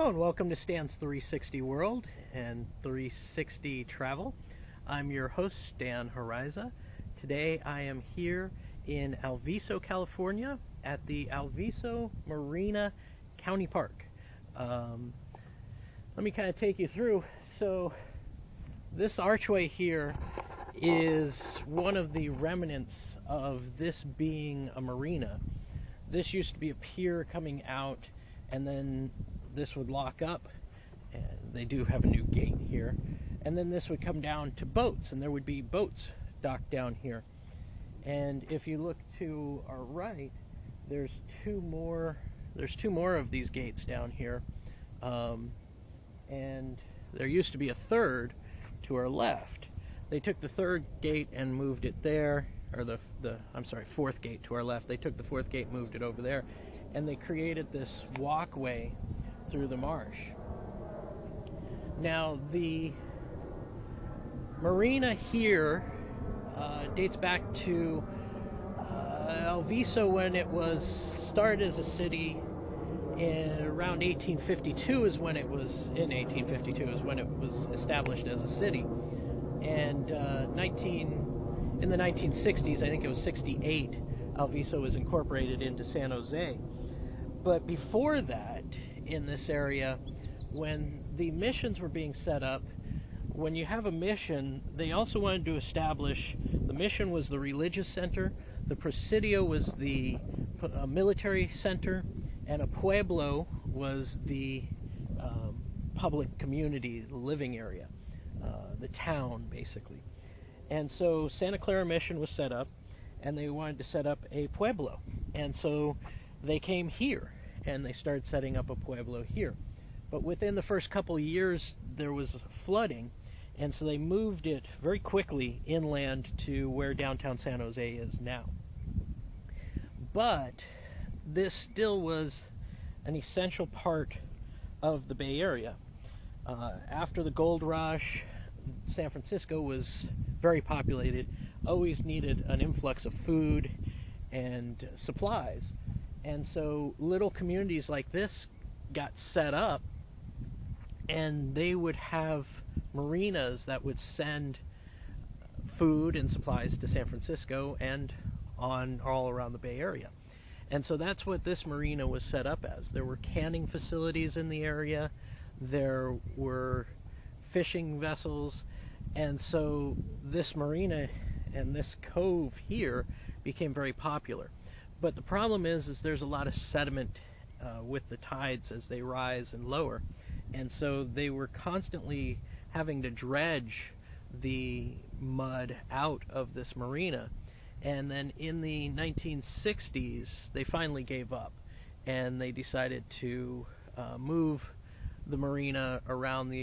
Hello and welcome to Stan's 360 World and 360 Travel. I'm your host, Stan Horiza. Today I am here in Alviso, California at the Alviso Marina County Park. Let me kind of take you through. So this archway here is one of the remnants of this being a marina. This used to be a pier coming out, and then this would lock up, and they do have a new gate here, and then this would come down to boats, and there would be boats docked down here. And if you look to our right, there's two more of these gates down here, and there used to be a third to our left. They took the third gate and moved it there, or fourth gate to our left. They took the fourth gate, moved it over there, and they created this walkway through the marsh. Now, the marina here dates back to Alviso when it was started as a city. Around 1852 is when it was established as a city. And in the 1960s, I think it was 68, Alviso was incorporated into San Jose. But before that, in this area, when the missions were being set up, when you have a mission, they also wanted to establish, the mission was the religious center, the presidio was the military center, and a pueblo was the public community living area, the town basically. And so Santa Clara Mission was set up, and they wanted to set up a pueblo, and so they came here and they started setting up a pueblo here. But within the first couple of years there was flooding, and so they moved it very quickly inland to where downtown San Jose is now. But this still was an essential part of the Bay Area. After the gold rush, San Francisco was very populated, always needed an influx of food and supplies. And so little communities like this got set up, and they would have marinas that would send food and supplies to San Francisco and on all around the Bay Area. And so that's what this marina was set up as. There were canning facilities in the area, there were fishing vessels, and so this marina and this cove here became very popular. But the problem is there's a lot of sediment with the tides as they rise and lower, and so they were constantly having to dredge the mud out of this marina. And then in the 1960s they finally gave up, and they decided to move the marina around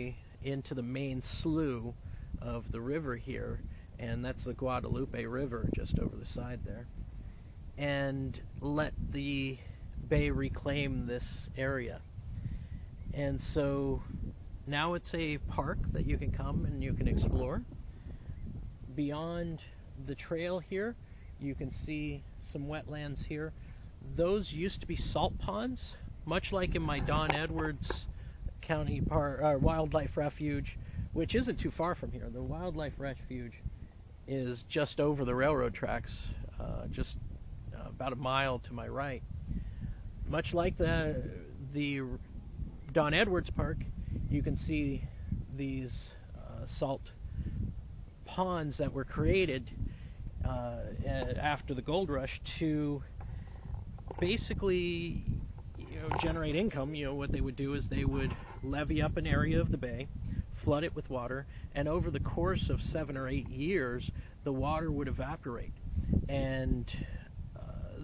into the main slough of the river here, and that's the Guadalupe River just over the side there, and let the bay reclaim this area. And so now it's a park that you can come and you can explore. Beyond the trail here, you can see some wetlands here. Those used to be salt ponds, much like in my Don Edwards County Wildlife Refuge, which isn't too far from here. The Wildlife Refuge is just over the railroad tracks, just about a mile to my right. Much like the Don Edwards Park, you can see these salt ponds that were created after the gold rush to basically generate income. What they would do is they would levee up an area of the bay, flood it with water, and over the course of 7 or 8 years the water would evaporate, and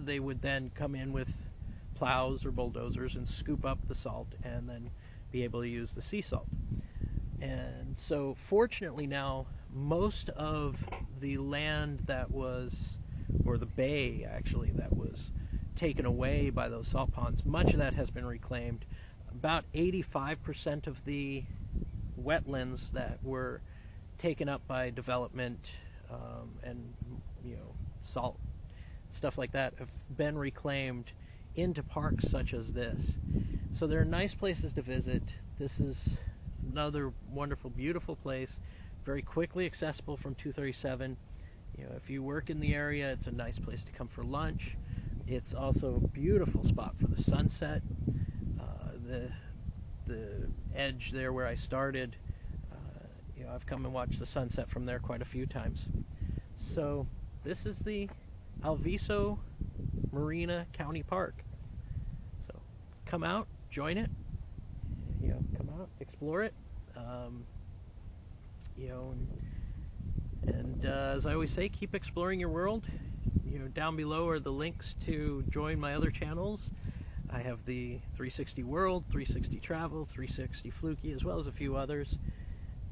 they would then come in with plows or bulldozers and scoop up the salt and then be able to use the sea salt. And so fortunately now most of the land that was, or the bay actually, that was taken away by those salt ponds, much of that has been reclaimed. About 85% of the wetlands that were taken up by development and salt, stuff like that, have been reclaimed into parks such as this. So there are nice places to visit. This is another wonderful, beautiful place, very quickly accessible from 237. You know, if you work in the area, it's a nice place to come for lunch. It's also a beautiful spot for the sunset. The edge there where I started, you know, I've come and watched the sunset from there quite a few times. So this is the Alviso Marina County Park. So come out, join it. You know, come out, explore it. You know, and as I always say, keep exploring your world. You know, down below are the links to join my other channels. I have the 360 World, 360 Travel, 360 Fluky, as well as a few others.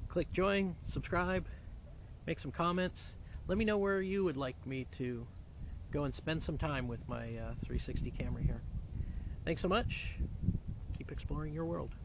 Click join, subscribe, make some comments. Let me know where you would like me to go and spend some time with my 360 camera here. Thanks so much. Keep exploring your world.